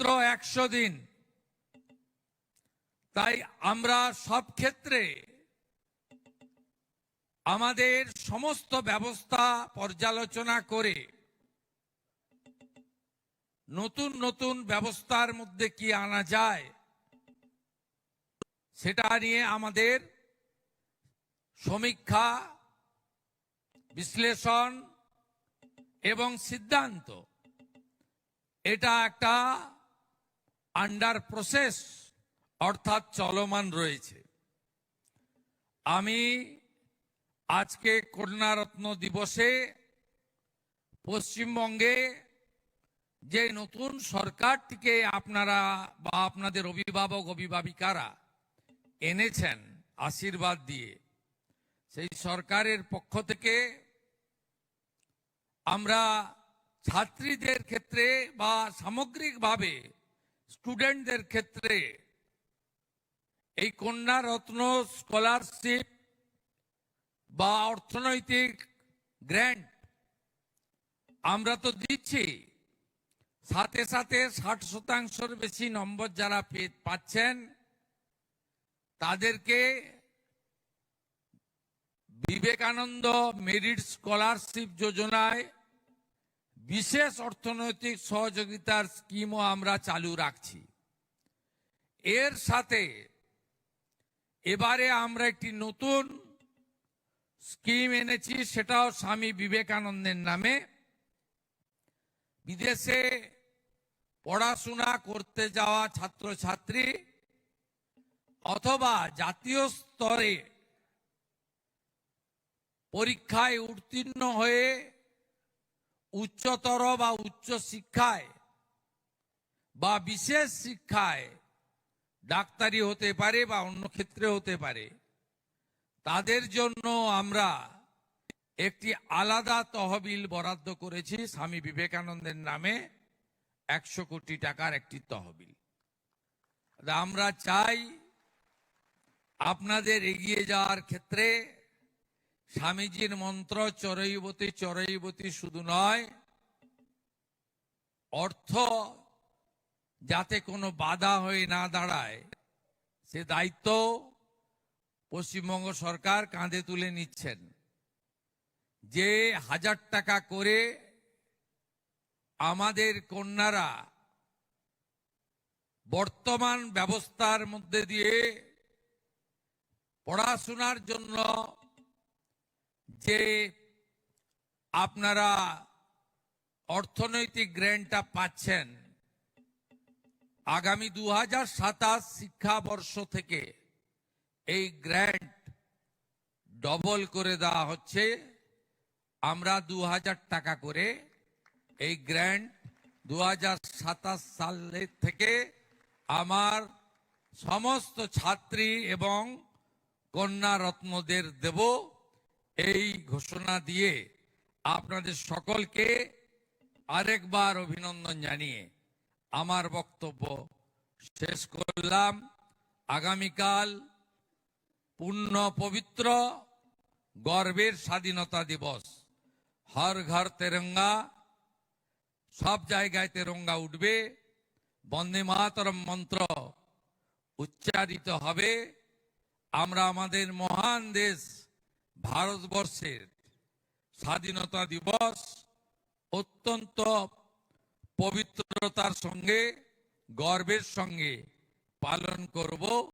মাত্র 100 দিন। তাই আমরা সব ক্ষেত্রে আমাদের সমস্ত ব্যবস্থা পর্যালোচনা করে নতুন নতুন ব্যবস্থার মধ্যে কি আনা যায় সেটা নিয়ে আমাদের সমীক্ষা, বিশ্লেষণ এবং সিদ্ধান্ত, এটা একটা আন্ডার প্রসেস অর্থাৎ চলমান রয়েছে। আমি আজকে কন্যারত্ন দিবসে পশ্চিমবঙ্গে যে নতুন সরকারটিকে আপনারা বা আপনাদের অভিভাবক অভিভাবিকারা এনেছেন আশীর্বাদ দিয়ে, সেই সরকারের পক্ষ থেকে আমরা ছাত্রীদের ক্ষেত্রে বা সামগ্রিকভাবে স্টুডেন্টদের ক্ষেত্রে এই কন্যারত্ন স্কলারশিপ বা অর্থনৈতিক গ্র্যান্ট আমরা তো দিচ্ছি, সাথে সাথে 60% বেশি নম্বর যারা পাচ্ছেন তাদেরকে বিবেকানন্দ মেরিট স্কলারশিপ যোজনায় বিশেষ অর্থনৈতিক সহযোগিতার স্কিমও আমরা চালু রাখছি। এর সাথে এবারে আমরা একটি নতুন স্কিম এনেছি, সেটাও স্বামী বিবেকানন্দের নামে। বিদেশে পড়াশোনা করতে যাওয়া ছাত্রছাত্রী অথবা জাতীয় স্তরে পরীক্ষায় উত্তীর্ণ হয়ে উচ্চতর বা উচ্চ শিক্ষায় বা বিশেষ শিক্ষায় ডাক্তারি হতে পারে বা অন্য ক্ষেত্রে হতে পারে, তাদের জন্য আমরা একটি আলাদা তহবিল বরাদ্দ করেছি স্বামী বিবেকানন্দের নামে, 100 কোটি টাকার একটি তহবিল। আমরা চাই আপনাদের এগিয়ে যাওয়ার ক্ষেত্রে স্বামীজির মন্ত্র চরৈবতী চরৈবতী শুধু নয়, অর্থ যাতে কোনো বাধা হয়ে না দাঁড়ায় সে দায়িত্ব পশ্চিমবঙ্গ সরকার কাঁধে তুলে নিচ্ছেন। যে 1000 টাকা করে আমাদের কন্যারা বর্তমান ব্যবস্থার মধ্যে দিয়ে পড়াশোনার জন্য যে আপনারা অর্থনৈতিক গ্র্যান্টটা পাচ্ছেন, আগামী 2027 শিক্ষাবর্ষ থেকে এই গ্র্যান্ট ডবল করে দেওয়া হচ্ছে। আমরা 2000 টাকা করে এই গ্র্যান্ট 2027 সালের থেকে আমার সমস্ত ছাত্রী এবং কন্যারত্নদের দেব। এই ঘোষণা দিয়ে আপনাদের সকলকে আরেকবার অভিনন্দন জানিয়ে আমার বক্তব্য শেষ করলাম। আগামীকাল পূর্ণ পবিত্র গর্বের স্বাধীনতা দিবস। হর ঘর তেরঙ্গা, সব জায়গায় তেরঙ্গা উঠবে, বন্দে মাতরম মন্ত্র উচ্চারিত হবে। আমরা আমাদের মহান দেশ ভারতবর্ষের স্বাধীনতা দিবস অত্যন্ত পবিত্রতার সঙ্গে গর্বের সঙ্গে পালন করব।